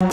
Good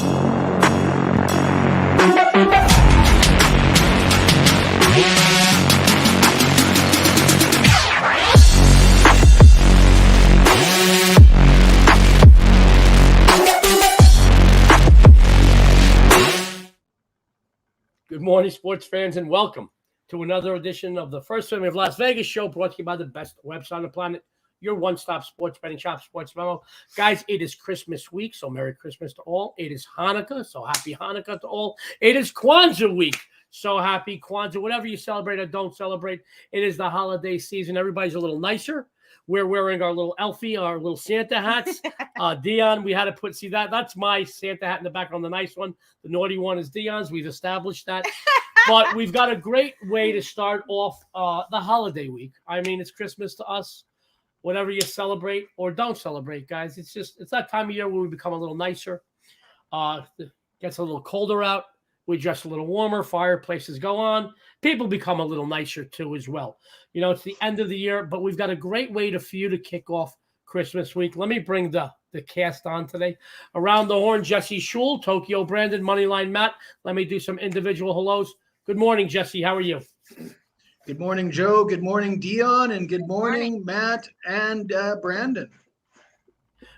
morning, sports fans, and welcome to another edition of the First Family of Las Vegas show, brought to you by the best website on the planet, your one-stop sports betting shop, Sports Memo. Guys, it is Christmas week, so Merry Christmas to all. It is Hanukkah, so Happy Hanukkah to all. It is Kwanzaa week, so happy Kwanzaa. Whatever you celebrate or don't celebrate, it is the holiday season. Everybody's a little nicer. We're wearing our little Elfie, our little Santa hats. Dionne, we had to see that. That's my Santa hat in the back on the nice one. The naughty one is Dionne's. We've established that. But we've got a great way to start off the holiday week. I mean, it's Christmas to us. Whatever you celebrate or don't celebrate, guys. It's that time of year where we become a little nicer. It gets a little colder out. We dress a little warmer. Fireplaces go on. People become a little nicer too as well. You know, it's the end of the year, but we've got a great way for you to kick off Christmas week. Let me bring the cast on today. Around the horn, Jesse Schule, Tokyo Brandon, Moneyline Matt. Let me do some individual hellos. Good morning, Jesse. How are you? Good morning, Joe. Good morning, Dionne. And good morning, Matt and Brandon.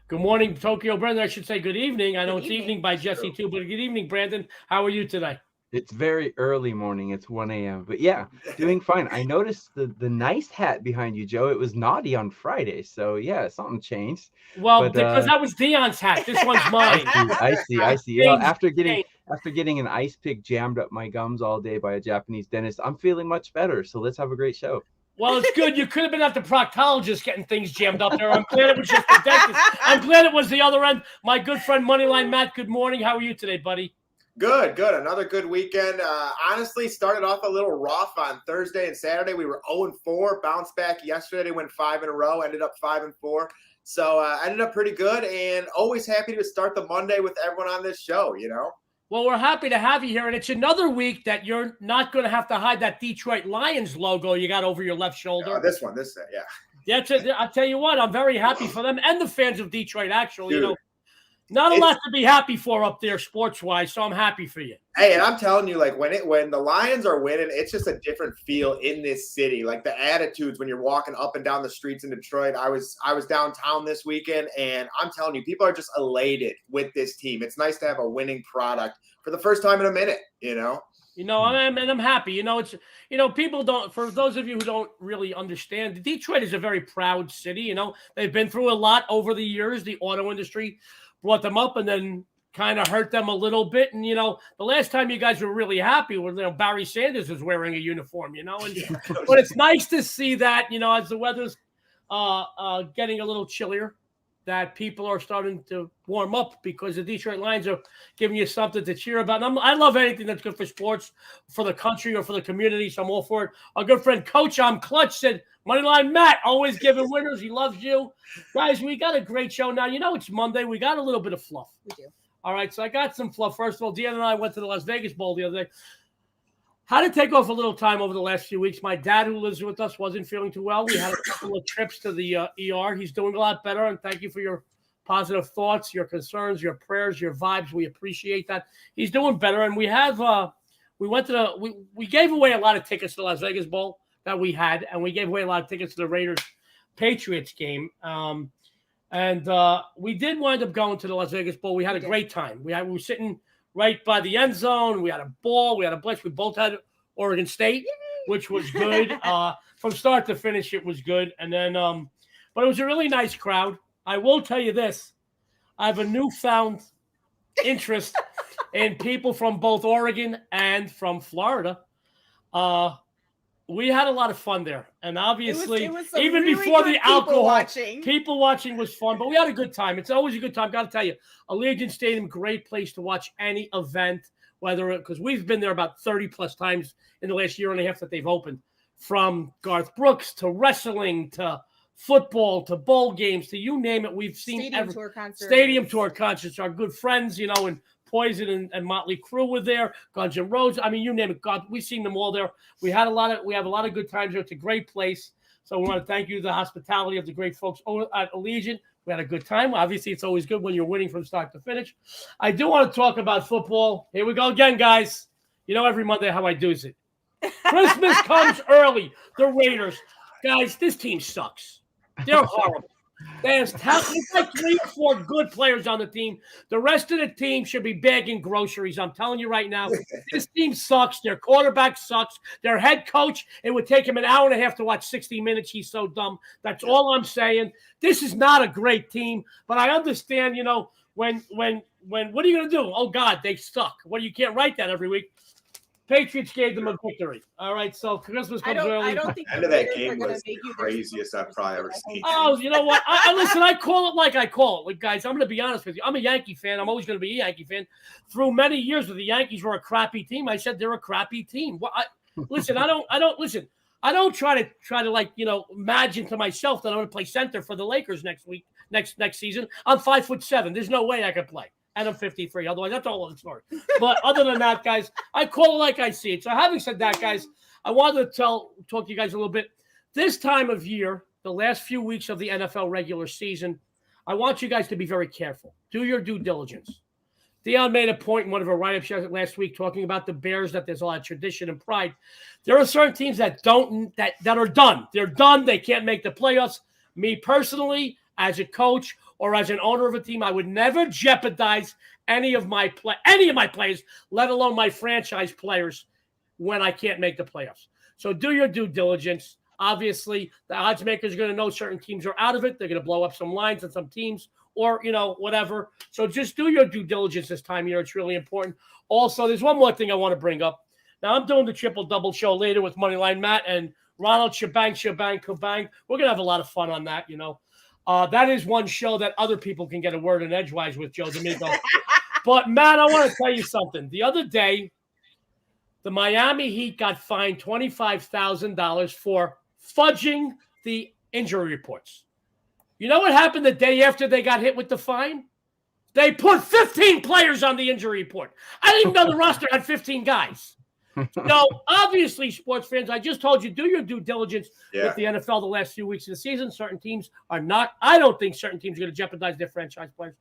Good morning, Tokyo Brandon. I should say good evening. I know it's evening by Jesse too, but good evening, Brandon. How are you today? It's very early morning. It's 1 a.m. But yeah, doing fine. I noticed the nice hat behind you, Joe. It was naughty on Friday. So yeah, something changed. Well, because that was Dionne's hat. This one's mine. I see. You know, after getting an ice pick jammed up my gums all day by a Japanese dentist, I'm feeling much better. So let's have a great show. Well, it's good. You could have been at the proctologist getting things jammed up there. I'm glad it was just the dentist. I'm glad it was the other end. My good friend Moneyline Matt, good morning. How are you today, buddy? Good. Another good weekend. Honestly, started off a little rough on Thursday and Saturday. We were 0-4, bounced back yesterday, went 5 in a row, ended up 5-4. So ended up pretty good, and always happy to start the Monday with everyone on this show, you know? Well, we're happy to have you here, and it's another week that you're not going to have to hide that Detroit Lions logo you got over your left shoulder. This, yeah. That's it. I'll tell you what, I'm very happy for them and the fans of Detroit, actually. Dude, you know, not a lot to be happy for up there sports-wise, so I'm happy for you. Hey, and I'm telling you, like, when the Lions are winning, it's just a different feel in this city. Like, the attitudes when you're walking up and down the streets in Detroit. I was downtown this weekend, and I'm telling you, people are just elated with this team. It's nice to have a winning product for the first time in a minute, you know? You know, I'm happy. You know, people don't, for those of you who don't really understand, Detroit is a very proud city. You know, they've been through a lot over the years. The auto industry brought them up and then kind of hurt them a little bit. And, you know, the last time you guys were really happy was, Barry Sanders was wearing a uniform, you know. And, but it's nice to see that, you know, as the weather's getting a little chillier, that people are starting to warm up because the Detroit Lions are giving you something to cheer about. And I love anything that's good for sports, for the country, or for the community, so I'm all for it. Our good friend Coach I'm Clutch said, Moneyline Matt, always giving winners. He loves you. Guys, we got a great show. Now, you know it's Monday. We got a little bit of fluff. We do. All right, so I got some fluff. First of all, Dionne and I went to the Las Vegas Bowl the other day. Had to take off a little time over the last few weeks. My dad, who lives with us, wasn't feeling too well. We had a couple of trips to the ER. He's doing a lot better, and thank you for your positive thoughts, your concerns, your prayers, your vibes. We appreciate that. He's doing better, and we have we gave away a lot of tickets to the Las Vegas Bowl that we had, and we gave away a lot of tickets to the Raiders-Patriots game. And we did wind up going to the Las Vegas Bowl. We had a great time. We were sitting right by the end zone. We had a ball. We had a blitz. We both had Oregon State, which was good. From start to finish, it was good. And then, but it was a really nice crowd. I will tell you this. I have a newfound interest in people from both Oregon and from Florida. We had a lot of fun there. And obviously, it was even really before the alcohol, people watching was fun. But we had a good time. It's always a good time. Got to tell you, Allegiant Stadium, great place to watch any event, because we've been there about 30-plus times in the last year and a half that they've opened, from Garth Brooks to wrestling to football to bowl games to you name it. We've seen Stadium tour concerts. Our good friends, you know, and Poison and Motley Crue were there. Guns N' Roses. I mean, you name it. God, we've seen them all there. We have a lot of good times there. It's a great place. So we want to thank you for the hospitality of the great folks at Allegiant. We had a good time. Obviously, it's always good when you're winning from start to finish. I do want to talk about football. Here we go again, guys. You know every Monday how I do it. Christmas comes early. The Raiders. Guys, this team sucks. They're horrible. There's like 3 or 4 good players on the team. The rest of the team should be bagging groceries. I'm telling you right now, this team sucks. Their quarterback sucks. Their head coach, it would take him an hour and a half to watch 60 Minutes. He's so dumb. That's all I'm saying. This is not a great team, but I understand, when what are you going to do? Oh, God, they suck. Well, you can't write that every week. Patriots gave them a victory. All right, so Christmas comes early. I don't think End of that game was the craziest I've probably ever seen. Oh, you know what? Listen, I call it like I call it. Like, guys, I'm going to be honest with you. I'm a Yankee fan. I'm always going to be a Yankee fan. Through many years, when the Yankees were a crappy team, I said they're a crappy team. Well, listen. I don't try to like imagine to myself that I'm going to play center for the Lakers next season. I'm 5'7". There's no way I could play. And I'm 53. Otherwise, that's all of the story. But other than that, guys, I call it like I see it. So having said that, guys, I wanted to talk to you guys a little bit. This time of year, the last few weeks of the NFL regular season, I want you guys to be very careful. Do your due diligence. Dionne made a point in one of her write-ups last week talking about the Bears, that there's a lot of tradition and pride. There are certain teams that are done. They're done. They can't make the playoffs. Me personally, as a coach or as an owner of a team, I would never jeopardize any of my players, let alone my franchise players, when I can't make the playoffs. So do your due diligence. Obviously, the odds makers are going to know certain teams are out of it. They're going to blow up some lines on some teams or, whatever. So just do your due diligence this time of year. It's really important. Also, there's one more thing I want to bring up. Now, I'm doing the triple-double show later with Moneyline Matt and Ronald Shebang, Kabang. We're going to have a lot of fun on that, that is one show that other people can get a word in edgewise with, Joe D'Amico. But, Matt, I want to tell you something. The other day, the Miami Heat got fined $25,000 for fudging the injury reports. You know what happened the day after they got hit with the fine? They put 15 players on the injury report. I didn't even know the roster had 15 guys. So, obviously, sports fans, I just told you, do your due diligence with the NFL the last few weeks of the season. Certain teams are not. I don't think certain teams are going to jeopardize their franchise players.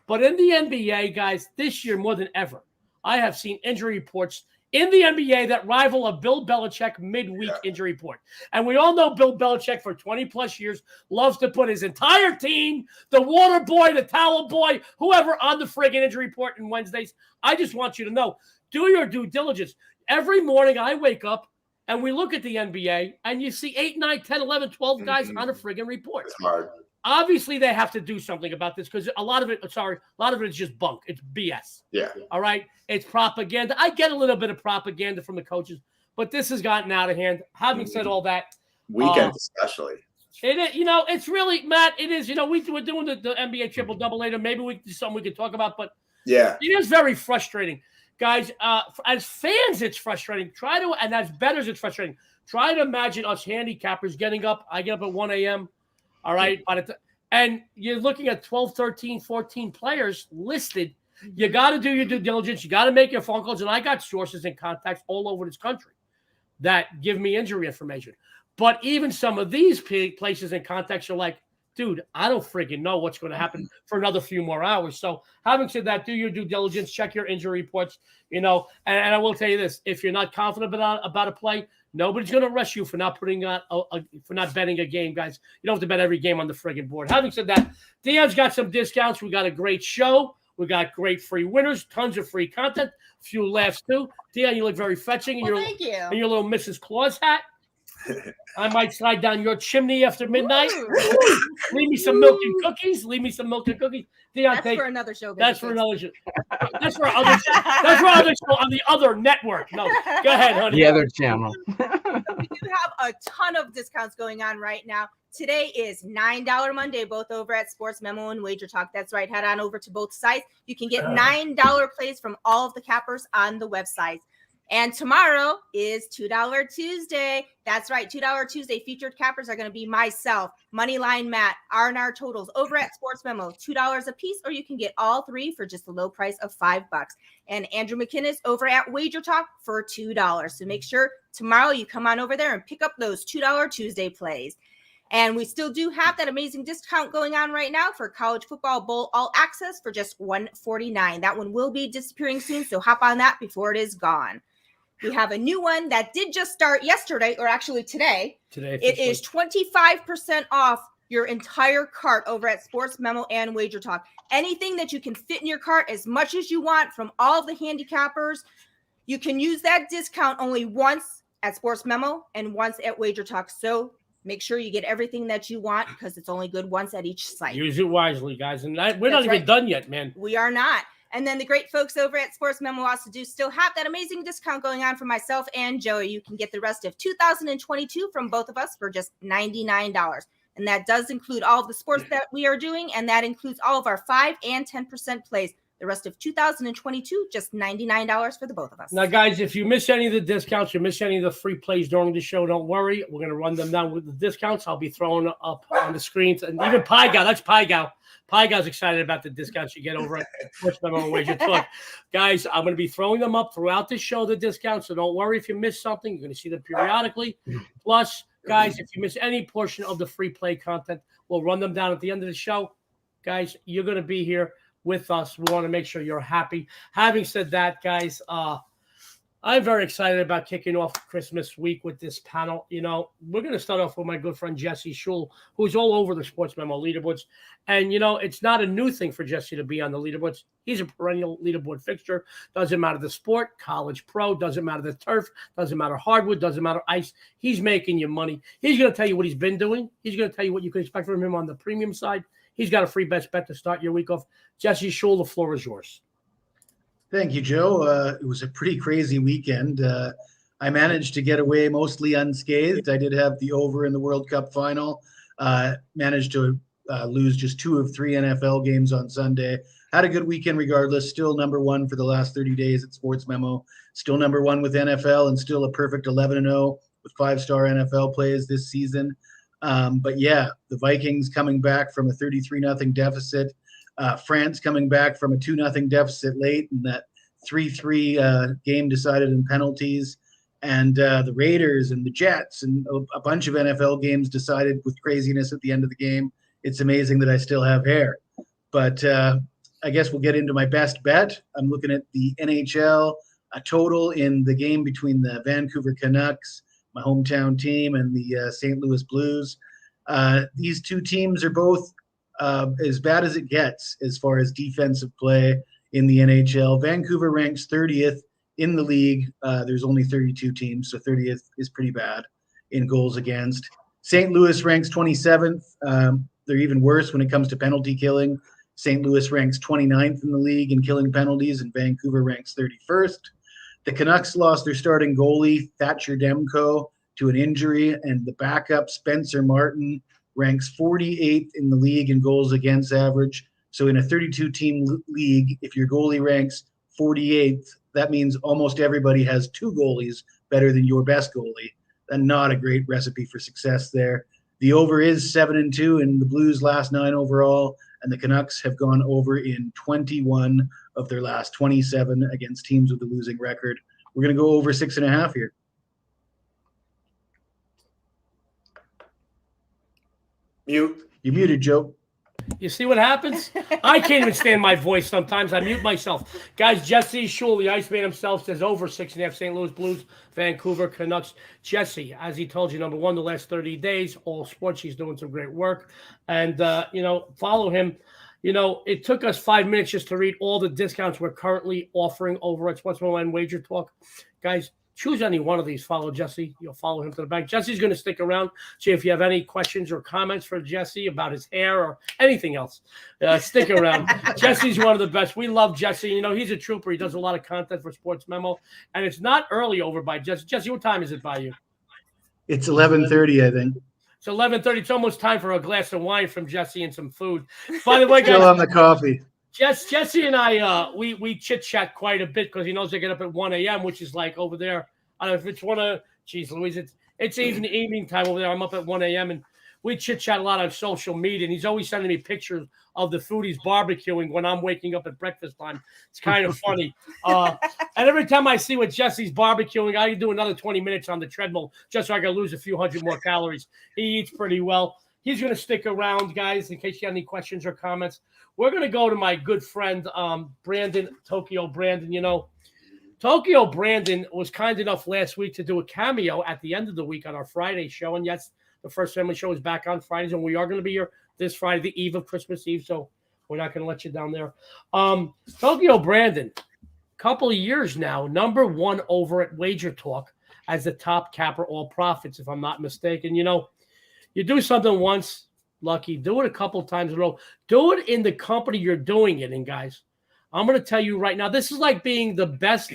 But in the NBA, guys, this year more than ever, I have seen injury reports in the NBA that rival a Bill Belichick midweek injury report. And we all know Bill Belichick for 20-plus years loves to put his entire team, the water boy, the towel boy, whoever, on the friggin' injury report on Wednesdays. I just want you to know, do your due diligence. Every morning I wake up and we look at the NBA and you see 8, 9, 10, 11, 12 guys on a friggin' report. It's hard. Obviously, they have to do something about this because a lot of it is just bunk. It's BS. Yeah. All right? It's propaganda. I get a little bit of propaganda from the coaches, but this has gotten out of hand. Having said all that. Weekends especially. It is, it's really, Matt, it is, we're doing the NBA triple-double later. Maybe we do something we could talk about, but it is very frustrating. Guys, as fans, it's frustrating. And as bettors, it's frustrating. Try to imagine us handicappers getting up. I get up at 1 a.m., all right? And you're looking at 12, 13, 14 players listed. You got to do your due diligence. You got to make your phone calls. And I got sources and contacts all over this country that give me injury information. But even some of these places and contacts are like, dude, I don't freaking know what's going to happen for another few more hours. So having said that, do your due diligence, check your injury reports, and I will tell you this, if you're not confident about a play, nobody's going to rush you for not putting on for not betting a game, guys. You don't have to bet every game on the friggin' board. Having said that, Dion's got some discounts. We got a great show. We got great free winners, tons of free content, a few laughs too. Dionne, you look very fetching in thank you. In your little Mrs. Claus hat. I might slide down your chimney after midnight. Leave me some milk and cookies. Dionne, that's for another show. That's for another show. That's for other show on the other network. No, go ahead, honey. The other channel. We do have a ton of discounts going on right now. Today is $9 Monday, both over at Sports Memo and WagerTalk. That's right. Head on over to both sites. You can get $9 plays from all of the cappers on the websites. And tomorrow is $2 Tuesday. That's right, $2 Tuesday. Featured cappers are going to be myself, Moneyline Matt, R&R Totals over at Sports Memo, $2 a piece, or you can get all three for just the low price of $5. And Andrew McKinnis over at WagerTalk for $2. So make sure tomorrow you come on over there and pick up those $2 Tuesday plays. And we still do have that amazing discount going on right now for College Football Bowl All Access for just $149. That one will be disappearing soon, so hop on that before it is gone. We have a new one that did just start yesterday, or actually today. It is 25% off your entire cart over at Sports Memo and WagerTalk. Anything that you can fit in your cart as much as you want from all of the handicappers, you can use that discount only once at Sports Memo and once at WagerTalk. So make sure you get everything that you want because it's only good once at each site. Use it wisely, guys. And we're not even done yet, man. We are not. And then the great folks over at Sports Memo also do still have that amazing discount going on for myself and Joey. You can get the rest of 2022 from both of us for just $99. And that does include all of the sports that we are doing. And that includes all of our 5 and 10% plays. The rest of 2022, just $99 for the both of us. Now, guys, if you miss any of the discounts, you miss any of the free plays during the show, don't worry. We're going to run them down with the discounts. I'll be throwing up on the screens. And even Pie Gal, that's Pie Gal. Pie Gal's excited about the discounts you get over at Sports Memo and WagerTalk. Guys, I'm going to be throwing them up throughout the show, the discounts. So don't worry if you miss something. You're going to see them periodically. Plus, guys, if you miss any portion of the free play content, we'll run them down at the end of the show. Guys, you're going to be here with us. We want to make sure you're happy. Having said that, guys, I'm very excited about kicking off Christmas week with this panel. You know, we're going to start off with my good friend Jesse Schule, who's all over the Sports Memo leaderboards. And, you know, it's not a new thing for Jesse to be on the leaderboards. He's a perennial leaderboard fixture. Doesn't matter the sport, college, pro, doesn't matter the turf, doesn't matter hardwood, doesn't matter ice. He's making you money. He's going to tell you what he's been doing. He's going to tell you what you can expect from him on the premium side. He's got a free best bet to start your week off. Jesse Schule, the floor is yours. Thank you, Joe. It was a pretty crazy weekend. I managed to get away mostly unscathed. I did have the over in the World Cup final. Managed to lose just 2 of 3 NFL games on Sunday. Had a good weekend regardless. Still number 1 for the last 30 days at Sports Memo. Still number 1 with NFL and still a perfect 11-0 with 5-star NFL plays this season. But yeah, the Vikings coming back from a 33-0 deficit. France coming back from a 2-0 deficit late, and that 3-3 game decided in penalties. And the Raiders and the Jets and a bunch of NFL games decided with craziness at the end of the game. It's amazing that I still have hair. But I guess we'll get into my best bet. I'm looking at the NHL, a total in the game between the Vancouver Canucks, my hometown team, and the St. Louis Blues. These two teams are both as bad as it gets as far as defensive play in the NHL. Vancouver ranks 30th in the league. There's only 32 teams, so 30th is pretty bad in goals against. St. Louis ranks 27th. They're even worse when it comes to penalty killing. St. Louis ranks 29th in the league in killing penalties, and Vancouver ranks 31st. The Canucks lost their starting goalie, Thatcher Demko, to an injury, and the backup, Spencer Martin, ranks 48th in the league in goals against average. So in a 32-team league, if your goalie ranks 48th, that means almost everybody has 2 goalies better than your best goalie. And not a great recipe for success there. The over is 7-2 in the Blues' last 9 overall, and the Canucks have gone over in 21 of their last 27 against teams with a losing record. We're going to go over 6.5 here. Mute. You're muted, Joe. You see what happens? I can't even stand my voice sometimes. I mute myself. Guys, Jesse Schule, the Iceman himself, says over 6.5 St. Louis Blues, Vancouver Canucks. Jesse, as he told you, number 1 the last 30 days, all sports. He's doing some great work. And, follow him. You know, it took us 5 minutes just to read all the discounts we're currently offering over at Sports Memo and WagerTalk. Guys, choose any one of these. Follow Jesse. You'll follow him to the bank. Jesse's going to stick around. See if you have any questions or comments for Jesse about his hair or anything else. Stick around. Jesse's one of the best. We love Jesse. You know, he's a trooper. He does a lot of content for Sports Memo. And it's not early over by Jesse. Jesse, what time is it by you? It's 11:30, I think. It's 11:30. It's almost time for a glass of wine from Jesse and some food. By the way, guys. Still on the coffee. Jesse and I, we chit-chat quite a bit because he knows I get up at 1 a.m., which is like over there. I don't know if it's Louise, it's evening time over there. I'm up at 1 a.m. and we chit-chat a lot on social media, and he's always sending me pictures of the food he's barbecuing when I'm waking up at breakfast time. It's kind of funny. And every time I see what Jesse's barbecuing, I do another 20 minutes on the treadmill just so I can lose a few hundred more calories. He eats pretty well. He's going to stick around, guys, in case you have any questions or comments. We're going to go to my good friend, Brandon, Tokyo Brandon. You know, Tokyo Brandon was kind enough last week to do a cameo at the end of the week on our Friday show. And yes, the First Family Show is back on Fridays, and we are going to be here this Friday, the eve of Christmas Eve, so we're not going to let you down there. Tokyo Brandon, couple of years now, #1 over at WagerTalk as the top capper all profits, if I'm not mistaken. You know, you do something once, lucky. Do it a couple times in a row. Do it in the company you're doing it in, guys. I'm going to tell you right now, this is like being the best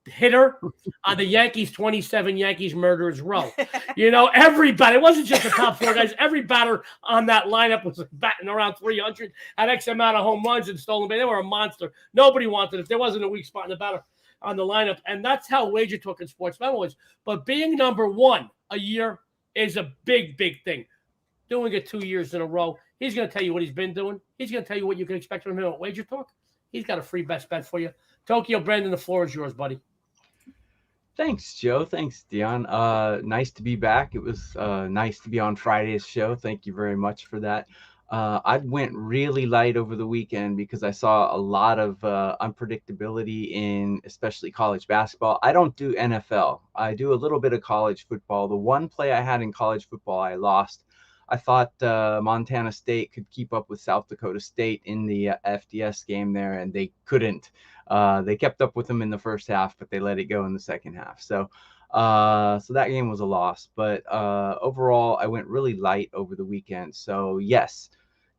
hitter on the Yankees 27 Yankees murderers row. You know, everybody, it wasn't just the top 4 guys. Every batter on that lineup was batting around 300, had X amount of home runs and stolen base. They were a monster. Nobody wanted it. There wasn't a weak spot in the batter on the lineup. And that's how WagerTalk and Sports Memo is. But being #1 a year is a big, big thing. Doing it 2 years in a row. He's going to tell you what he's been doing. He's going to tell you what you can expect from him at WagerTalk. He's got a free best bet for you. Tokyo Brandon, the floor is yours, buddy. Thanks, Joe. Thanks, Dionne. Nice to be back. It was nice to be on Friday's show. Thank you very much for that. I went really light over the weekend because I saw a lot of unpredictability in especially college basketball. I don't do NFL. I do a little bit of college football. The one play I had in college football, I lost. I thought Montana State could keep up with South Dakota State in the FDS game there, and they couldn't. They kept up with them in the first half, but they let it go in the second half. So that game was a loss. But overall, I went really light over the weekend. So yes,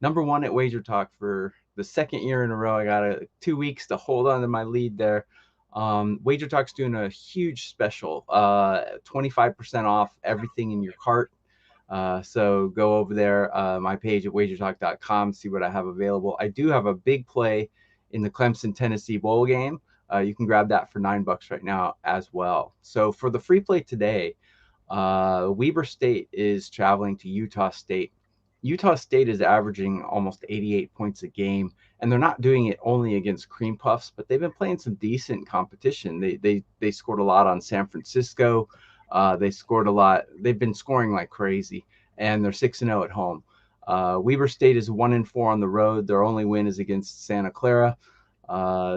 #1 at WagerTalk for the second year in a row. I got 2 weeks to hold on to my lead there. WagerTalk's doing a huge special, 25% off everything in your cart. So go over there, my page at wagertalk.com, see what I have available. I do have a big play in the Clemson Tennessee Bowl game. You can grab that for $9 right now as well. So for the free play today, Weber State is traveling to Utah State. Utah State is averaging almost 88 points a game, and they're not doing it only against cream puffs, but they've been playing some decent competition. They scored a lot on San Francisco. They scored a lot. They've been scoring like crazy, and they're 6-0 at home. Weber State is 1-4 on the road. Their only win is against Santa Clara.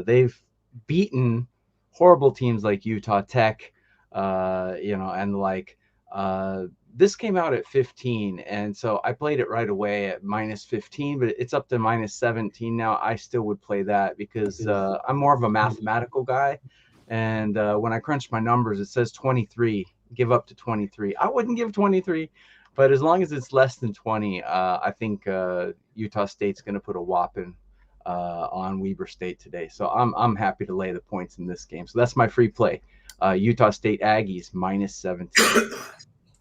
They've beaten horrible teams like Utah Tech, and like this came out at 15, and so I played it right away at -15, but it's up to -17 now. I still would play that because I'm more of a mathematical guy, and when I crunch my numbers, it says 23. Give up to 23. I wouldn't give 23, but as long as it's less than 20, I think Utah State's going to put a whopping on Weber State today. So I'm happy to lay the points in this game. So that's my free play. Utah State Aggies -17.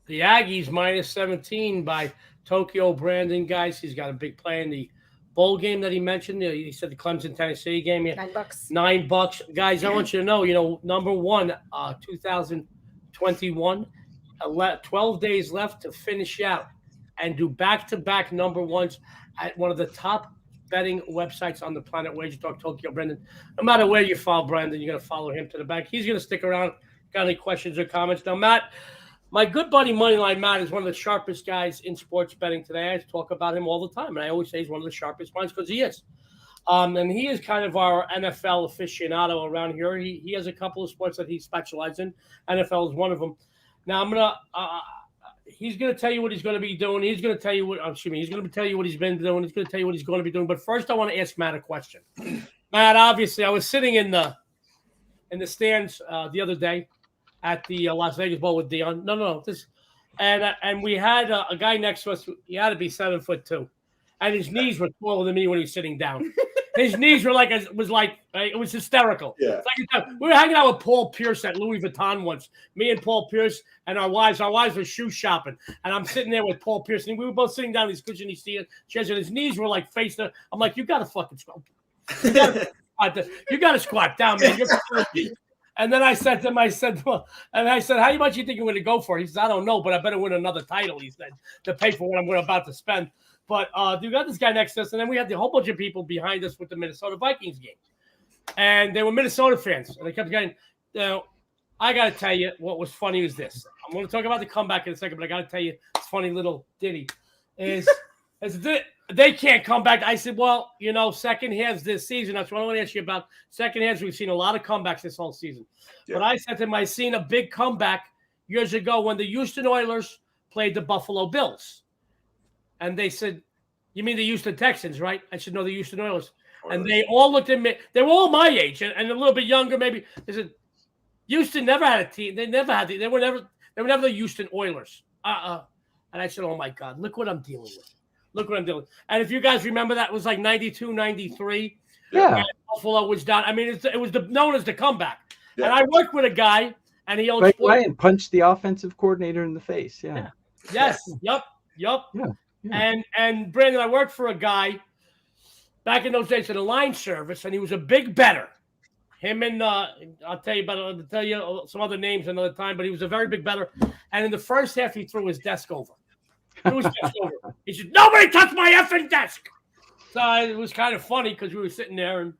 The Aggies -17 by Tokyo Brandon, guys. He's got a big play in the bowl game that he mentioned. He said the Clemson Tennessee game. $9. $9, guys. I want you to know, #1, 2021, 12 days left to finish out and do back-to-back #1s at one of the top betting websites on the planet, WagerTalk, Tokyo Brandon. No matter where you follow Brandon, you're going to follow him to the bank. He's going to stick around. Got any questions or comments? Now, Matt, my good buddy Moneyline Matt is one of the sharpest guys in sports betting today. I talk about him all the time, and I always say he's one of the sharpest minds because he is. And he is kind of our NFL aficionado around here. He has a couple of sports that he specializes in. NFL is one of them. Now he's going to tell you what he's going to be doing. He's going to tell you he's going to tell you what he's been doing. He's going to tell you what he's going to be doing. But first, I want to ask Matt a question. Matt, obviously, I was sitting in the stands the other day at the Las Vegas Bowl with Dionne. No, and we had a guy next to us. He had to be 7'2", and his knees were taller than me when he was sitting down. His knees were it was hysterical. Yeah. We were hanging out with Paul Pierce at Louis Vuitton once. Me and Paul Pierce and our wives. Our wives were shoe shopping, and I'm sitting there with Paul Pierce, and we were both sitting down in these cushiony chairs, and his knees were like faced up. I'm like, you got to fucking squat. You got to squat down, man. And then I said to him, well, how much you think you're going to go for? He says, I don't know, but I better win another title, he said, to pay for what I'm about to spend. But you got this guy next to us, and then we had the whole bunch of people behind us with the Minnesota Vikings game. And they were Minnesota fans. And they kept going, I got to tell you what was funny was this. I'm going to talk about the comeback in a second, but I got to tell you this funny little ditty. They can't come back. I said, well, second halves this season. That's what I want to ask you about. Second halves, we've seen a lot of comebacks this whole season. Yeah. But I said to him, I seen a big comeback years ago when the Houston Oilers played the Buffalo Bills. And they said, you mean the Houston Texans, right? I said, no, the Houston Oilers. And they all looked at me. They were all my age and a little bit younger, maybe. They said, Houston never had a team. They never had they were never the Houston Oilers. And I said, oh, my God, look what I'm dealing with. Look what I'm doing. And if you guys remember, that was like 92, 93. Yeah. Buffalo was down. I mean, it was known as the comeback. Yeah. And I worked with a guy, and he owned and punched the offensive coordinator in the face. Yeah. Yes. Yep. Yeah. And Brandon, I worked for a guy back in those days in the line service, and he was a big bettor. Him and I'll tell you some other names another time, but he was a very big bettor. And in the first half, he threw his desk over. He said, nobody touch my effing desk. So it was kind of funny because we were sitting there, and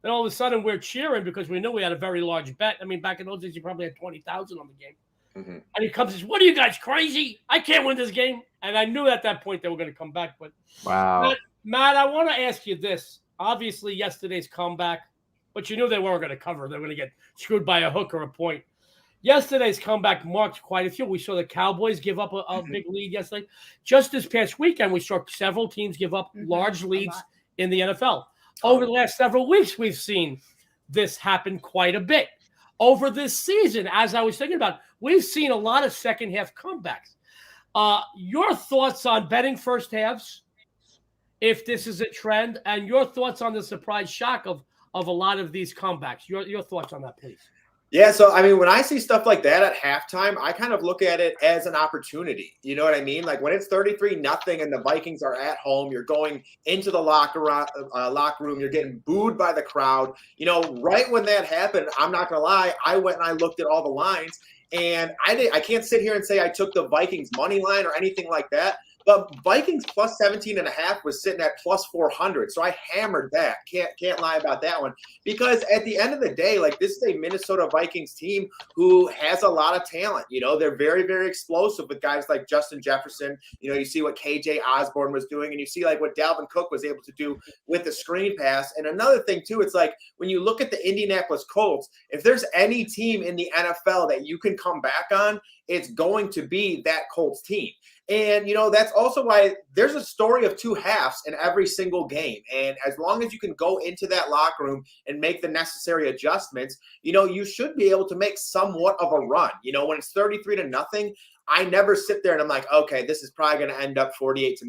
then all of a sudden we're cheering because we knew we had a very large bet. I mean, back in those days, you probably had 20,000 on the game. Mm-hmm. And he comes and says, what are you guys, crazy? I can't win this game. And I knew at that point they were going to come back. But wow. Matt, I want to ask you this. Obviously, yesterday's comeback, but you knew they weren't going to cover. They were going to get screwed by a hook or a point. Yesterday's comeback marked quite a few. We saw the Cowboys give up a big lead yesterday. Just this past weekend, we saw several teams give up large leads in the NFL. Over the last several weeks, we've seen this happen quite a bit. Over this season, as I was thinking about, we've seen a lot of second-half comebacks. Your thoughts on betting first halves, if this is a trend, and your thoughts on the surprise shock of a lot of these comebacks. Your thoughts on that, please. Yeah, so I mean, when I see stuff like that at halftime, I kind of look at it as an opportunity. You know what I mean? Like when it's 33-0 and the Vikings are at home, you're going into the locker room, you're getting booed by the crowd. Right when that happened, I'm not gonna lie, I went and I looked at all the lines, and I can't sit here and say I took the Vikings money line or anything like that. But Vikings plus 17.5 was sitting at plus 400. So I hammered that. Can't lie about that one. Because at the end of the day, like this is a Minnesota Vikings team who has a lot of talent. They're very, very explosive with guys like Justin Jefferson. You see what KJ Osborne was doing, and you see like what Dalvin Cook was able to do with the screen pass. And another thing too, it's like when you look at the Indianapolis Colts, if there's any team in the NFL that you can come back on, it's going to be that Colts team. And, that's also why there's a story of two halves in every single game. And as long as you can go into that locker room and make the necessary adjustments, you should be able to make somewhat of a run. When it's 33-0, I never sit there and I'm like, okay, this is probably going to end up 48-0.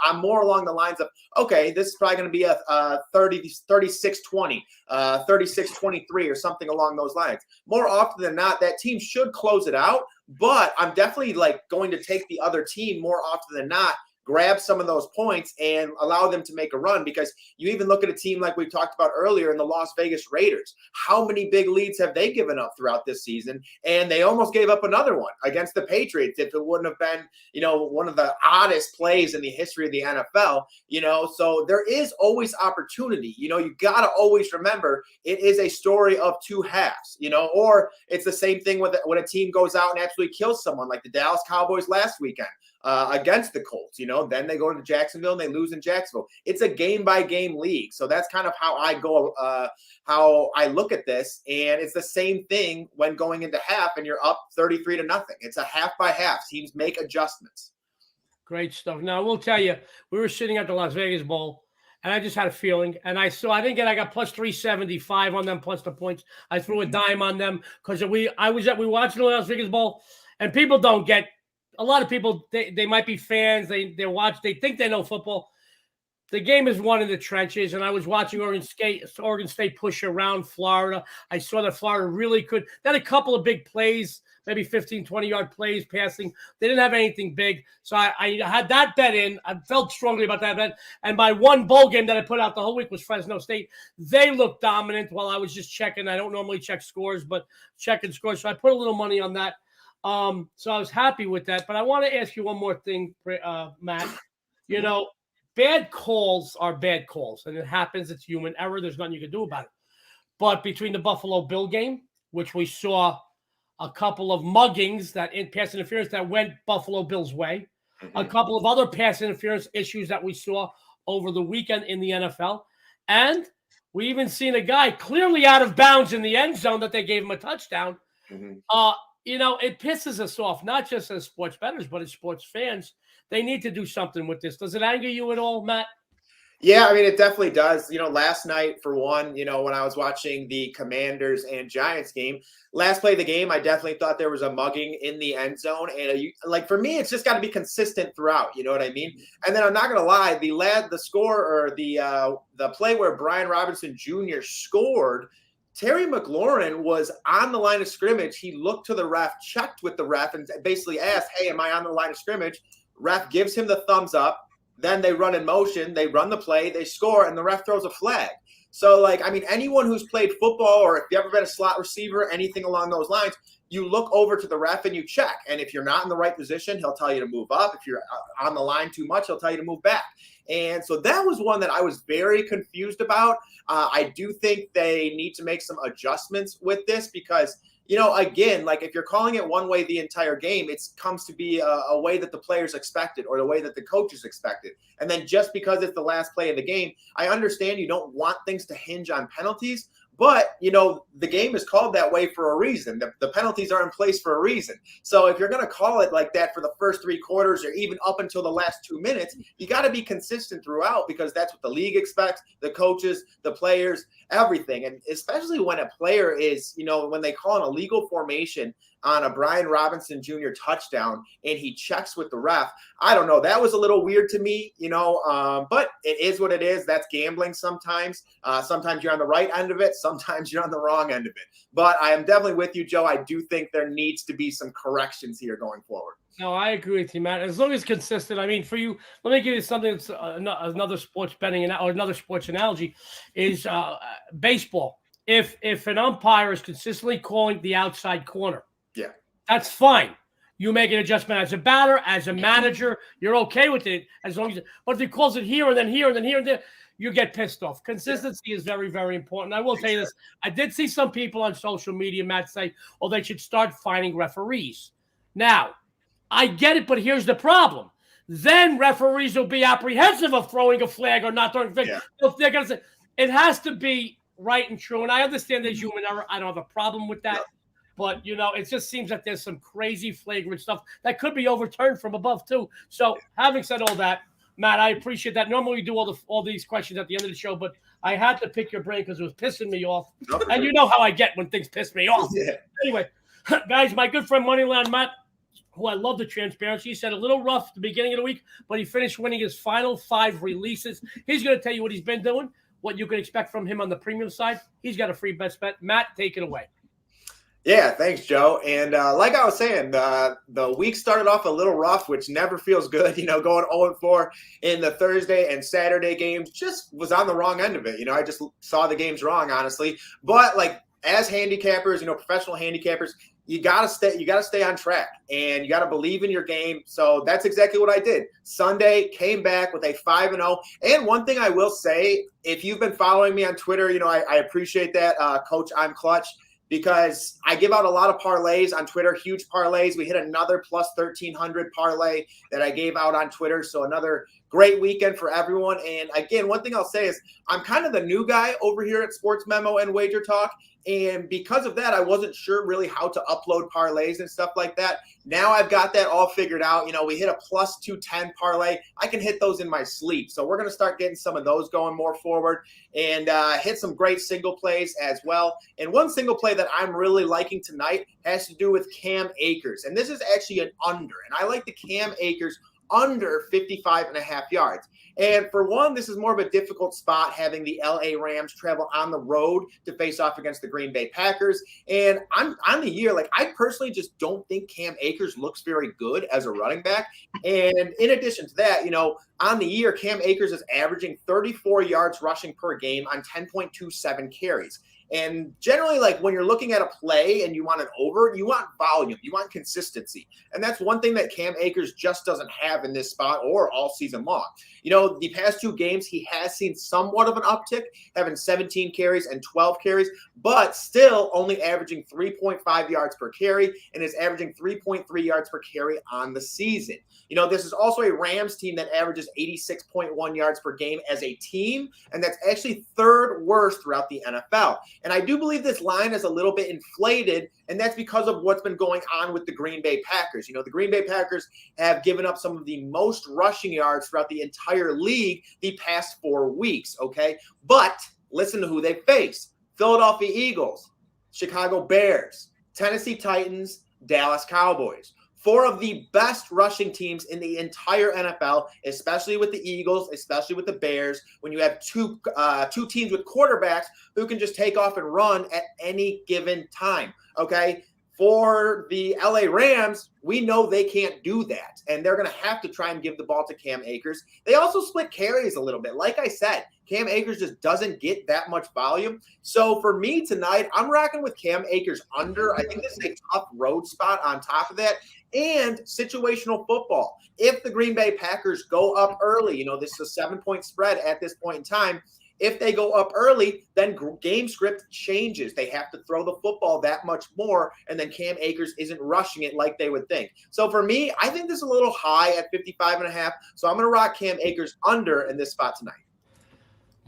I'm more along the lines of, okay, this is probably going to be a 36-20, 36-23 or something along those lines. More often than not, that team should close it out, but I'm definitely like going to take the other team more often than not, grab some of those points and allow them to make a run, because you even look at a team like we talked about earlier in the Las Vegas Raiders. How many big leads have they given up throughout this season? And they almost gave up another one against the Patriots if it wouldn't have been, one of the oddest plays in the history of the NFL, so there is always opportunity. You got to always remember it is a story of two halves, or it's the same thing when a team goes out and absolutely kills someone like the Dallas Cowboys last weekend. Against the Colts, then they go to Jacksonville and they lose in Jacksonville. It's a game-by-game league. So that's kind of how I go, how I look at this. And it's the same thing when going into half and you're up 33-0. It's a half-by-half. Teams make adjustments. Great stuff. Now, we'll tell you, we were sitting at the Las Vegas Bowl, and I just had a feeling. And I got plus 375 on them, plus the points. I threw a dime on them because we watched the Las Vegas Bowl, and people don't get. A lot of people, they might be fans. They watch. They think they know football. The game is won in the trenches, and I was watching Oregon State push around Florida. I saw that Florida really could. They had a couple of big plays, maybe 15, 20-yard plays, passing. They didn't have anything big. So I had that bet in. I felt strongly about that bet. And my one bowl game that I put out the whole week was Fresno State. They looked dominant while I was just checking. I don't normally check scores, but checking scores. So I put a little money on that. So I was happy with that. But I want to ask you one more thing, Matt. You know, bad calls are bad calls, and it happens. It's human error. There's nothing you can do about it. But between the Buffalo Bill game, which we saw a couple of muggings that in pass interference that went Buffalo Bills' way, a couple of other pass interference issues that we saw over the weekend in the NFL, and we even seen a guy clearly out of bounds in the end zone that they gave him a touchdown. You know, it pisses us off, not just as sports bettors, but as sports fans. They need to do something with this. Does it anger you at all, Matt? Yeah, I mean, it definitely does. You know, last night, for one, you know, when I was watching the Commanders and Giants game, last play of the game, I definitely thought there was a mugging in the end zone. And like, for me, it's just got to be consistent throughout. You know what I mean? And then I'm not going to lie, the score or the play where Brian Robinson Jr. scored, Terry McLaurin was on the line of scrimmage. He looked to the ref, checked with the ref, and basically asked, hey, am I on the line of scrimmage? Ref gives him the thumbs up. Then they run in motion, they run the play, they score, and the ref throws a flag. So, like, I mean, anyone who's played football or if you've ever been a slot receiver, anything along those lines, you look over to the ref and you check. And if you're not in the right position, he'll tell you to move up. If you're on the line too much, he'll tell you to move back. And so that was one that I was very confused about. I do think they need to make some adjustments with this because – you know, again, like if you're calling it one way the entire game, it comes to be a way that the players expected or the way that the coaches expected. And then just because it's the last play of the game, I understand you don't want things to hinge on penalties, but, you know, the game is called that way for a reason. The penalties are in place for a reason. So if you're going to call it like that for the first 3 quarters or even up until the last 2 minutes, you got to be consistent throughout because that's what the league expects, the coaches, the players, everything. And especially when a player is, you know, when they call an illegal formation on a Brian Robinson Jr. touchdown and he checks with the ref. I don't know. That was a little weird to me, you know, but it is what it is. That's gambling sometimes. Sometimes you're on the right end of it. Sometimes you're on the wrong end of it. But I am definitely with you, Joe. I do think there needs to be some corrections here going forward. No, I agree with you, Matt. As long as it's consistent. I mean, for you, let me give you something that's another sports betting or another sports analogy is baseball. If an umpire is consistently calling the outside corner, yeah, that's fine. You make an adjustment as a batter, as a manager, you're okay with it as long as. But if he calls it here and then here and then here and there, you get pissed off. Consistency is very, very important. I will tell you this: I did see some people on social media, Matt, say, "Oh, they should start fining referees." Now, I get it, but here's the problem: then referees will be apprehensive of throwing a flag or not throwing a flag. Yeah. They're going to say it has to be right and true. And I understand there's human error. I don't have a problem with that. Yeah. But, you know, it just seems like there's some crazy flagrant stuff that could be overturned from above, too. So having said all that, Matt, I appreciate that. Normally we do all these questions at the end of the show, but I had to pick your brain because it was pissing me off. And you know how I get when things piss me off. Yeah. Anyway, guys, my good friend Moneyline Matt, who I love the transparency, he said a little rough at the beginning of the week, but he finished winning his final 5 releases. He's going to tell you what he's been doing, what you can expect from him on the premium side. He's got a free best bet. Matt, take it away. Yeah, thanks, Joe. And like I was saying, the week started off a little rough, which never feels good. You know, going 0-4 in the Thursday and Saturday games just was on the wrong end of it. You know, I just saw the games wrong, honestly. But like as handicappers, you know, professional handicappers, you gotta stay on track and you gotta believe in your game. So that's exactly what I did. Sunday came back with a 5-0. And one thing I will say, if you've been following me on Twitter, you know, I appreciate that, Coach. I'm Clutch. Because I give out a lot of parlays on Twitter, huge parlays. We hit another plus 1,300 parlay that I gave out on Twitter. So another great weekend for everyone. And again, one thing I'll say is I'm kind of the new guy over here at Sports Memo and Wager Talk. And because of that, I wasn't sure really how to upload parlays and stuff like that. Now I've got that all figured out. You know, we hit a plus 210 parlay. I can hit those in my sleep. So we're going to start getting some of those going more forward and hit some great single plays as well. And one single play that I'm really liking tonight has to do with Cam Akers. And this is actually an under. And I like the Cam Akers under 55.5 yards. And for one, this is more of a difficult spot having the LA Rams travel on the road to face off against the Green Bay Packers. And on the year, like, I personally just don't think Cam Akers looks very good as a running back. And in addition to that, you know, on the year, Cam Akers is averaging 34 yards rushing per game on 10.27 carries. And generally, like, when you're looking at a play and you want an over, you want volume, you want consistency. And that's one thing that Cam Akers just doesn't have in this spot or all season long. You know, the past 2 games, he has seen somewhat of an uptick, having 17 carries and 12 carries, but still only averaging 3.5 yards per carry and is averaging 3.3 yards per carry on the season. You know, this is also a Rams team that averages 86.1 yards per game as a team, and that's actually 3rd worst throughout the NFL. And I do believe this line is a little bit inflated, and that's because of what's been going on with the Green Bay Packers. You know, the Green Bay Packers have given up some of the most rushing yards throughout the entire league the past 4 weeks, okay? But listen to who they face. Philadelphia Eagles, Chicago Bears, Tennessee Titans, Dallas Cowboys. 4 of the best rushing teams in the entire NFL, especially with the Eagles, especially with the Bears, when you have two teams with quarterbacks who can just take off and run at any given time, okay? For the LA Rams, we know they can't do that, and they're going to have to try and give the ball to Cam Akers. They also split carries a little bit. Like I said, Cam Akers just doesn't get that much volume. So for me tonight, I'm rocking with Cam Akers under. I think this is a tough road spot on top of that, and situational football. If the Green Bay Packers go up early, you know, this is a 7-point spread at this point in time. If they go up early, then game script changes. They have to throw the football that much more, and then Cam Akers isn't rushing it like they would think. So for me, I think this is a little high at 55.5. So I'm going to rock Cam Akers under in this spot tonight.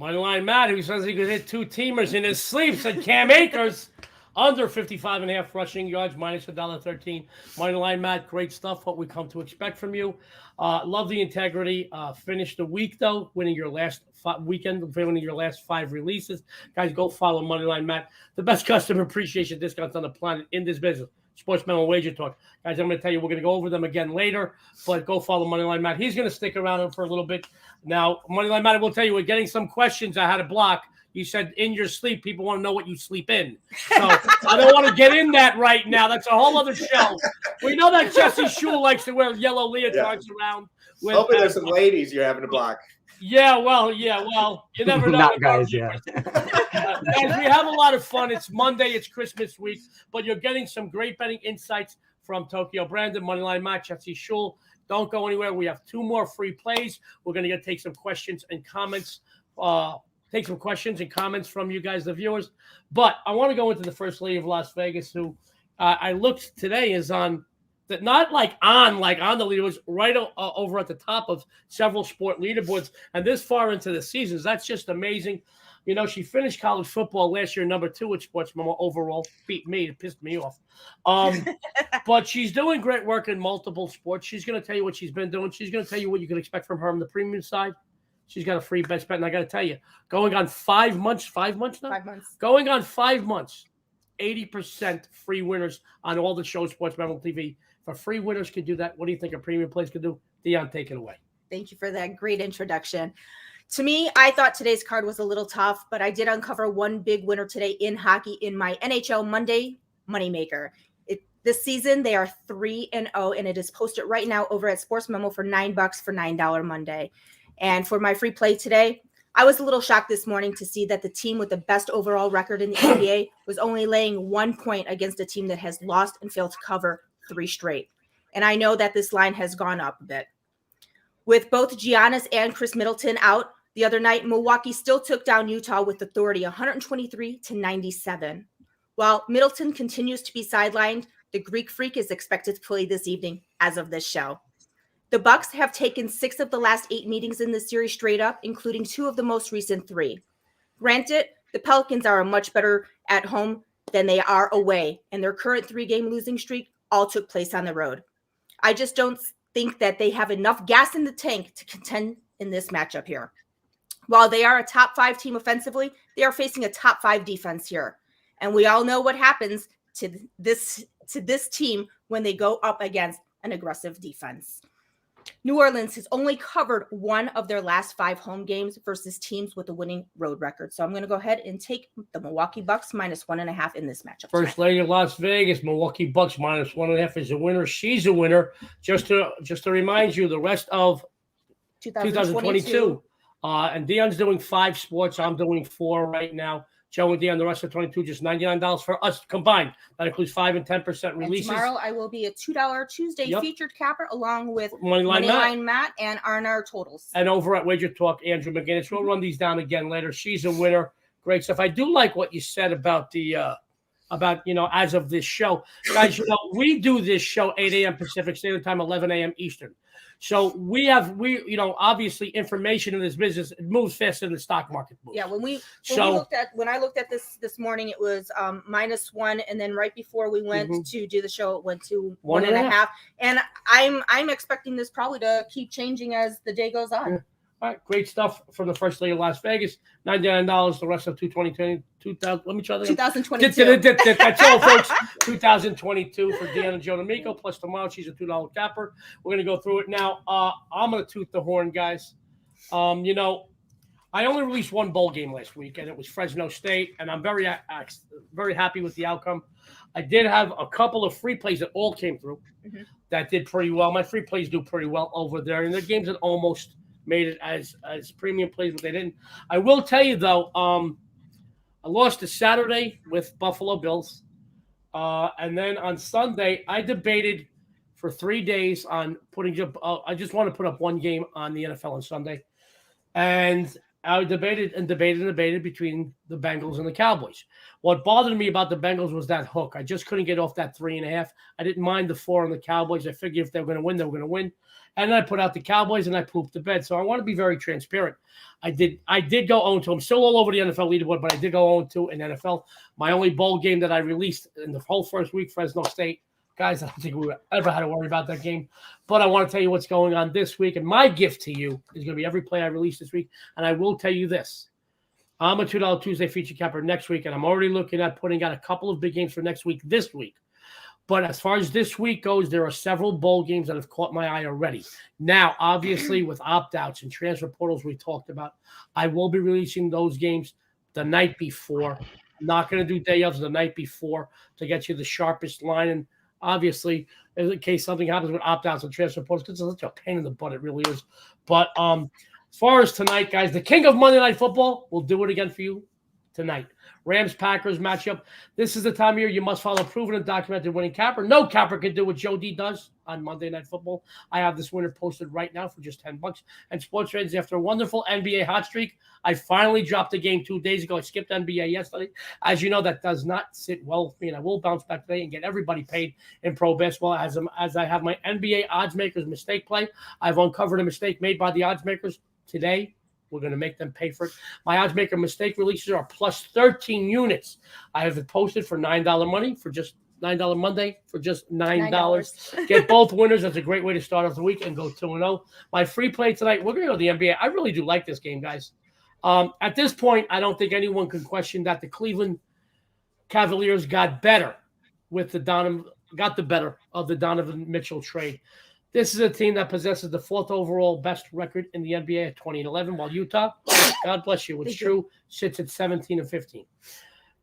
Moneyline Matt, who says he could hit 2 teamers in his sleep, said Cam Akers under 55.5 rushing yards, minus $1.13. Moneyline Matt, great stuff. What we come to expect from you. Love the integrity. Finish the week though, winning your last weekend, winning your last 5 releases. Guys, go follow Moneyline Matt, the best customer appreciation discounts on the planet in this business. Sports Memo Wager Talk. Guys, I'm going to tell you, we're going to go over them again later, but go follow Moneyline Matt. He's going to stick around for a little bit. Now, Moneyline Matt, I will tell you, we're getting some questions I had to block. You said in your sleep, people want to know what you sleep in. So I don't want to get in that right now. That's a whole other show. We know that Jesse Schule likes to wear yellow leotards around. Hopefully there's some ladies you're having to block. Yeah, well, you never know. Not guys, yeah. Guys, we have a lot of fun. It's Monday, it's Christmas week, but you're getting some great betting insights from Tokyo Brandon, Moneyline Matt, Jesse Schule. Don't go anywhere. We have 2 more free plays. We're going to take some questions and comments. Take some questions and comments from you guys, the viewers. But I want to go into the First Lady of Las Vegas, who I looked today is on. That not like on the leaderboards, right over at the top of several sport leaderboards, and this far into the seasons, that's just amazing. You know, she finished college football last year, number 2 at Sports Memo overall. Beat me, it pissed me off. But she's doing great work in multiple sports. She's going to tell you what she's been doing. She's going to tell you what you can expect from her on the premium side. She's got a free best bet, and I got to tell you, going on 5 months, 5 months now? 5 months. Going on 5 months, 80% free winners on all the shows, Sports Memo TV. If free winners could do that, what do you think a premium plays could do? Dionne, take it away. Thank you for that great introduction. To me, I thought today's card was a little tough, but I did uncover one big winner today in hockey in my NHL Monday Moneymaker. This season, they are 3-0, and it is posted right now over at Sports Memo for $9 for $9 Monday. And for my free play today, I was a little shocked this morning to see that the team with the best overall record in the NBA was only laying 1 point against a team that has lost and failed to cover 3 straight. And I know that this line has gone up a bit. With both Giannis and Chris Middleton out the other night, Milwaukee still took down Utah with authority 123-97. While Middleton continues to be sidelined, the Greek Freak is expected to play this evening as of this show. The Bucks have taken 6 of the last 8 meetings in the series straight up, including 2 of the most recent 3. Granted, the Pelicans are much better at home than they are away, and their current 3-game losing streak all took place on the road. I just don't think that they have enough gas in the tank to contend in this matchup here. While they are a top 5 team offensively, they are facing a top 5 defense here. And we all know what happens to this team when they go up against an aggressive defense. New Orleans has only covered one of their last 5 home games versus teams with a winning road record. So I'm going to go ahead and take the Milwaukee Bucks -1.5 in this matchup. First leg of Las Vegas, Milwaukee Bucks -1.5 is a winner. She's a winner. Just to remind you, the rest of 2022. And Dion's doing 5 sports. I'm doing 4 right now. Joe and Dion, the rest of 22, just $99 for us combined. That includes 5% and 10% releases. And tomorrow I will be a $2 Tuesday featured capper along with Moneyline Matt and our totals. And over at WagerTalk, Andrew McGinnis. We'll run these down again later. She's a winner. Great stuff. I do like what you said about as of this show. Guys, we do this show 8 a.m. Pacific Standard Time, 11 a.m. Eastern. So we obviously information in this business, it moves faster than the stock market moves. Yeah, when I looked at this morning, it was -1, and then right before we went to do the show, it went to 1.5. And I'm expecting this probably to keep changing as the day goes on. Yeah. All right, great stuff from the first leg of Las Vegas. $99. The rest of 2020. Let me try that. 2022. That's all, folks. 2022 for Dionne and Joe D'Amico. Plus tomorrow, she's a $2 capper. We're gonna go through it now. I'm gonna toot the horn, guys. I only released 1 bowl game last week, and it was Fresno State, and I'm very happy with the outcome. I did have a couple of free plays that all came through that did pretty well. My free plays do pretty well over there, and the games that almost made it as premium plays, but they didn't. I will tell you though, I lost to Saturday with Buffalo Bills, and then on Sunday I debated for 3 days on putting up. I just want to put up 1 game on the NFL on Sunday, and I debated between the Bengals and the Cowboys. What bothered me about the Bengals was that hook. I just couldn't get off that 3.5. I didn't mind the 4 on the Cowboys. I figured if they were going to win, they were going to win. And then I put out the Cowboys and I pooped the bed. So I want to be very transparent. I did go 0-2. I'm still all over the NFL leaderboard, but I did go 0-2 in NFL. My only bowl game that I released in the whole first week, Fresno State. Guys, I don't think we ever had to worry about that game. But I want to tell you what's going on this week. And my gift to you is going to be every play I release this week. And I will tell you this. I'm a $2 Tuesday feature capper next week, and I'm already looking at putting out a couple of big games for next week this week. But as far as this week goes, there are several bowl games that have caught my eye already. Now, obviously, with opt-outs and transfer portals we talked about, I will be releasing those games the night before. I'm not going to do day ofs the night before to get you the sharpest line. And obviously, in case something happens with opt-outs and transfer portals, because it's such a pain in the butt, it really is. But as far as tonight, guys, the king of Monday Night Football will do it again for you tonight. Rams-Packers matchup. This is the time of year you must follow proven and documented winning capper. No capper can do what Joe D does on Monday Night Football. I have this winner posted right now for just $10. And sports fans, after a wonderful NBA hot streak, I finally dropped a game 2 days ago. I skipped NBA yesterday. As you know, that does not sit well with me, and I will bounce back today and get everybody paid in pro basketball. As I have my NBA odds makers mistake play, I've uncovered a mistake made by the odds makers today. We're going to make them pay for it. My odds maker mistake releases are plus 13 units. I have it posted for $9 money for just $9 Monday for just $9. Get both winners. That's a great way to start off the week and go 2-0. My free play tonight, we're going to go to the NBA. I really do like this game, guys. At this point, I don't think anyone can question that the Cleveland Cavaliers got the better of the Donovan Mitchell trade. This is a team that possesses the 4th overall best record in the NBA at 20-11, while Utah, God bless you, it's true, sits at 17-15.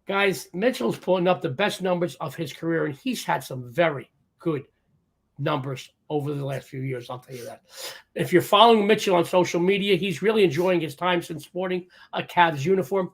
Guys, Mitchell's pulling up the best numbers of his career, and he's had some very good numbers over the last few years, I'll tell you that. If you're following Mitchell on social media, he's really enjoying his time since sporting a Cavs uniform.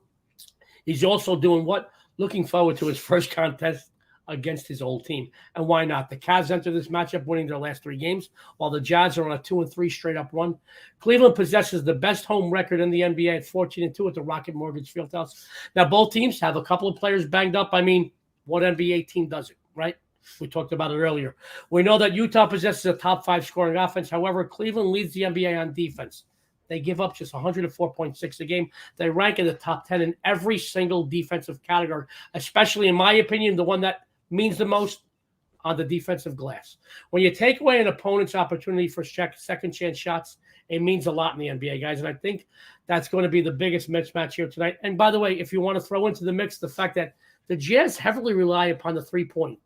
He's also doing what? Looking forward to his first contest against his old team. And why not? The Cavs enter this matchup winning their last 3 games, while the Jazz are on a 2-3 straight-up run. Cleveland possesses the best home record in the NBA at 14-2 at the Rocket Mortgage Fieldhouse. Now, both teams have a couple of players banged up. I mean, what NBA team doesn't, right? We talked about it earlier. We know that Utah possesses a top 5 scoring offense. However, Cleveland leads the NBA on defense. They give up just 104.6 a game. They rank in the top 10 in every single defensive category, especially, in my opinion, the one that means the most on the defensive glass. When you take away an opponent's opportunity for second chance shots, it means a lot in the NBA, guys. And I think that's going to be the biggest mismatch here tonight. And by the way, if you want to throw into the mix the fact that the Jazz heavily rely upon the 3-point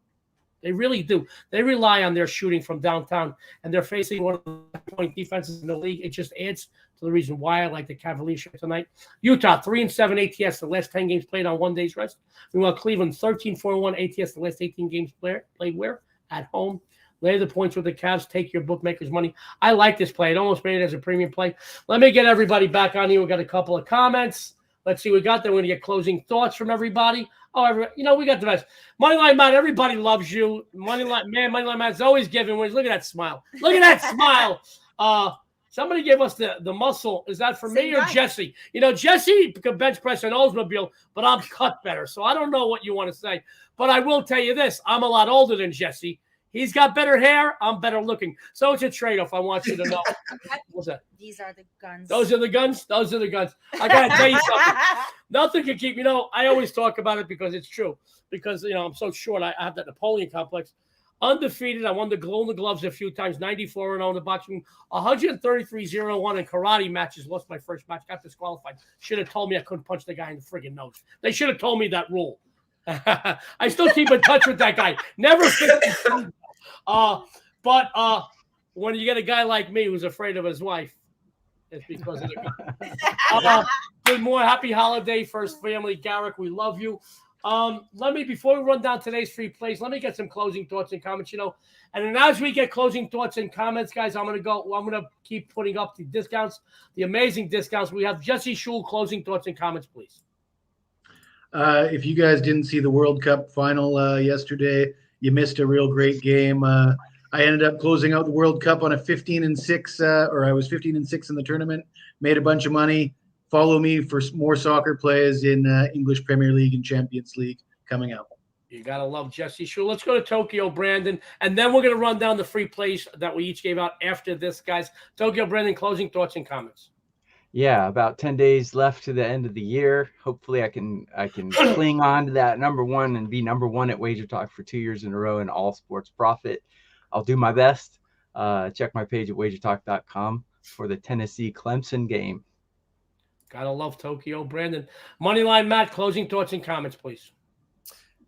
They really do. They rely on their shooting from downtown, and they're facing one of the point defenses in the league. It just adds to the reason why I like the Cavaliers tonight. Utah, 3-7 ATS, the last 10 games played on 1 day's rest. Meanwhile, Cleveland, 13-4-1 ATS, the last 18 games played where? At home. Lay the points with the Cavs. Take your bookmakers' money. I like this play. It almost made it as a premium play. Let me get everybody back on here. We got a couple of comments. Let's see what we got there. We're going to get closing thoughts from everybody. Oh, we got the best. Moneyline Matt, everybody loves you. Moneyline Matt's always giving wins. Look at that smile. Look at that smile. Somebody gave us the muscle. Is that for me or Jesse? Jesse could bench press an Oldsmobile, but I'm cut better. So I don't know what you want to say. But I will tell you this. I'm a lot older than Jesse. He's got better hair. I'm better looking. So it's a trade-off. I want you to know. What's that? These are the guns. Those are the guns? Those are the guns. I got to tell you something. Nothing can keep, I always talk about it because it's true. Because, I'm so short. I have that Napoleon complex. Undefeated. I won the Golden Gloves a few times. 94-0 in the boxing. 133-0-1 in karate matches. Lost my first match. Got disqualified. Should have told me I couldn't punch the guy in the friggin' nose. They should have told me that rule. I still keep in touch with that guy. Never fixed it. But when you get a guy like me who's afraid of his wife, it's because of the guy. Good morning. Happy holiday, First Family. Garrick, we love you. Before we run down today's free plays, let me get some closing thoughts and comments, and then as we get closing thoughts and comments, guys, I'm going to keep putting up the discounts, the amazing discounts. We have Jesse Schule, closing thoughts and comments, please. If you guys didn't see the World Cup final yesterday, you missed a real great game. I ended up closing out the World Cup on a 15-6, or I was 15-6 in the tournament, made a bunch of money. Follow me for more soccer plays in English Premier League and Champions League coming up. You got to love Jesse Schule. Let's go to Tokyo, Brandon, and then we're going to run down the free plays that we each gave out after this, guys. Tokyo, Brandon, closing thoughts and comments. Yeah, about 10 days left to the end of the year. Hopefully I can cling on to that number one and be number one at WagerTalk for 2 years in a row in all sports profit. I'll do my best. Check my page at WagerTalk.com for the Tennessee Clemson game. Gotta love Tokyo, Brandon. Moneyline Matt, closing thoughts and comments, please.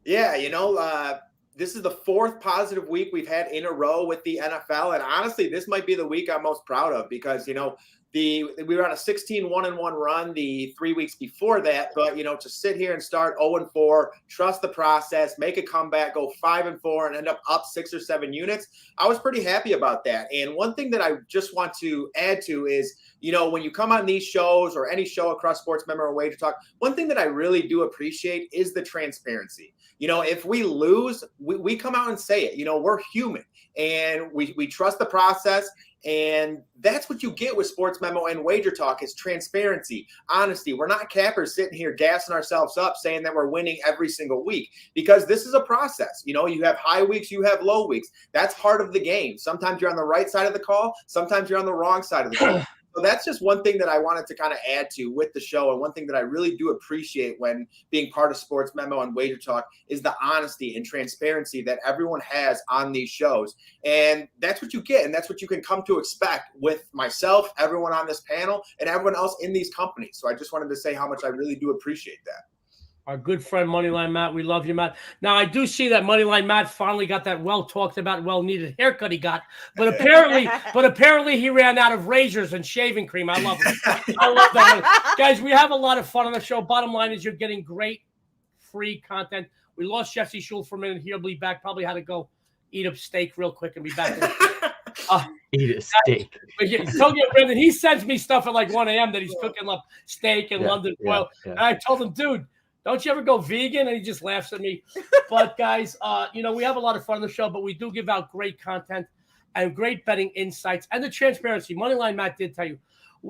Yeah, this is the fourth positive week we've had in a row with the NFL. And honestly, this might be the week I'm most proud of because, we were on a 16-1-1 run the 3 weeks before that, but to sit here and start 0-4, trust the process, make a comeback, go 5-4, and end up 6 or 7 units, I was pretty happy about that. And one thing that I just want to add to is, when you come on these shows or any show across Sports Memo or Wager Talk, one thing that I really do appreciate is the transparency. If we lose, we come out and say it. We're human and we trust the process. And that's what you get with Sports Memo and Wager Talk is transparency, honesty. We're not cappers sitting here gassing ourselves up saying that we're winning every single week because this is a process. You have high weeks, you have low weeks. That's part of the game. Sometimes you're on the right side of the call. Sometimes you're on the wrong side of the call. So that's just one thing that I wanted to kind of add to with the show. And one thing that I really do appreciate when being part of Sports Memo and Wager Talk is the honesty and transparency that everyone has on these shows. And that's what you get. And that's what you can come to expect with myself, everyone on this panel, and everyone else in these companies. So I just wanted to say how much I really do appreciate that. Our good friend Moneyline Matt, we love you, Matt. Now I do see that Moneyline Matt finally got that well talked about, well needed haircut he got, but apparently he ran out of razors and shaving cream. I love it. I love that, guys. We have a lot of fun on the show. Bottom line is you're getting great free content. We lost Jesse Schule for a minute. He'll be back. Probably had to go eat a steak real quick and be back. Eat a steak. Tokyo Brandon, he sends me stuff at like 1 a.m. that he's cooking up steak and London foil. Yeah. And I told him, dude, don't you ever go vegan? And he just laughs at me. But guys, we have a lot of fun on the show, but we do give out great content and great betting insights and the transparency. Moneyline Matt did tell you,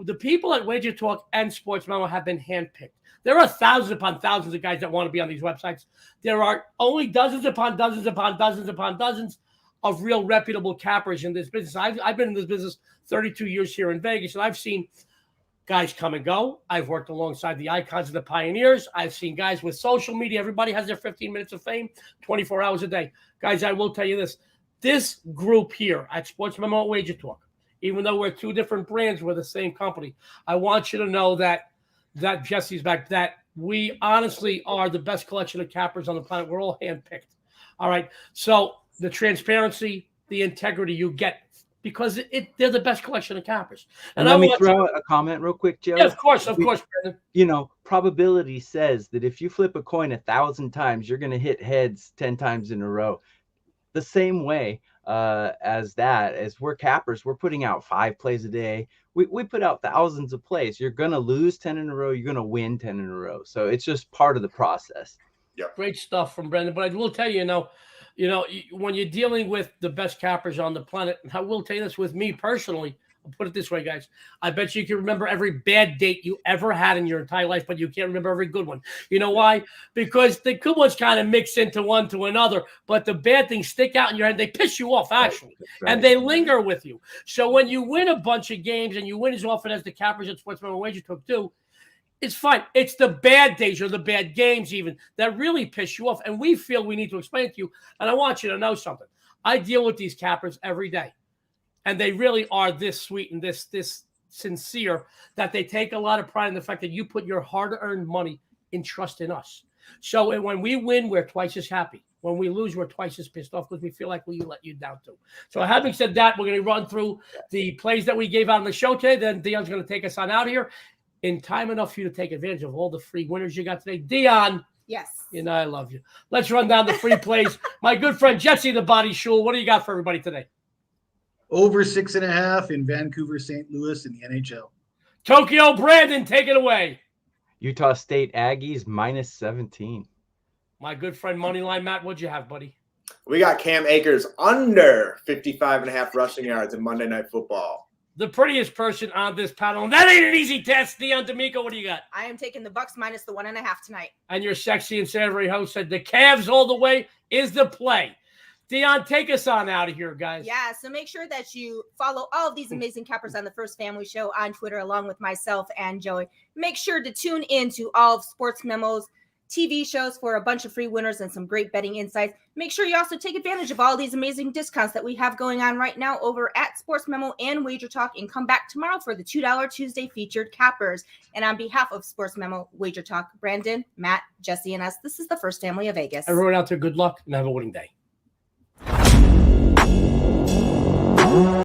the people at Wager Talk and Sports Memo have been handpicked. There are thousands upon thousands of guys that want to be on these websites. There are only dozens upon dozens upon dozens upon dozens of real reputable cappers in this business. I've been in this business 32 years here in Vegas, and I've seen guys come and go. I've worked alongside the icons and the pioneers. I've seen guys with social media. Everybody has their 15 minutes of fame, 24 hours a day. Guys, I will tell you this. This group here at Sports Memo at Wager Talk, even though we're two different brands, we're the same company. I want you to know that Jesse's back, that we honestly are the best collection of cappers on the planet. We're all handpicked. All right. So the transparency, the integrity you get because they're the best collection of cappers. And let me throw a comment real quick, Joe. Yeah, of course, Brandon. You know, probability says that if you flip a coin 1,000 times, you're going to hit heads 10 times in a row. The same way as we're cappers, we're putting out 5 plays a day. We put out thousands of plays. You're going to lose 10 in a row. You're going to win 10 in a row. So it's just part of the process. Yeah, great stuff from Brendan. But I will tell you, when you're dealing with the best cappers on the planet, and I will tell you this with me personally, I'll put it this way, guys. I bet you can remember every bad date you ever had in your entire life, but you can't remember every good one. You know why? Because the good ones kind of mix into one to another, but the bad things stick out in your head. They piss you off, actually, and they linger with you. So when you win a bunch of games and you win as often as the cappers at Sports Memo WagerTalk do, it's fine. It's the bad days or the bad games even that really piss you off. And we feel we need to explain it to you. And I want you to know something. I deal with these cappers every day. And they really are this sweet and this sincere that they take a lot of pride in the fact that you put your hard-earned money in trust in us. So when we win, we're twice as happy. When we lose, we're twice as pissed off because we feel like we let you down too. So having said that, we're going to run through the plays that we gave out on the show today. Then Dionne's going to take us on out here in time enough for you to take advantage of all the free winners you got today. Dionne. Yes. I love you. Let's run down the free plays. My good friend Jesse the Body Schule, what do you got for everybody today? Over 6.5 in Vancouver, St. Louis in the NHL. Tokyo Brandon, take it away. Utah State Aggies -17. My good friend Moneyline Matt, what'd you have, buddy? We got Cam Akers under 55.5 rushing yards in Monday Night Football. The prettiest person on this panel, and that ain't an easy test. Dionne and D'Amico, what do you got? I am taking the Bucks minus the 1.5 tonight. And your sexy and savory host said the Cavs all the way is the play. Dionne, take us on out of here, guys. Yeah, so make sure that you follow all of these amazing cappers on the First Family Show on Twitter, along with myself and Joey. Make sure to tune in to all of Sports Memo's TV shows for a bunch of free winners and some great betting insights. Make sure you also take advantage of all these amazing discounts that we have going on right now over at Sports Memo and WagerTalk, and come back tomorrow for the $2 Tuesday featured cappers. And on behalf of Sports Memo, WagerTalk, Brandon, Matt, Jesse, and us, this is the First Family of Vegas. Everyone out there, good luck and have a winning day.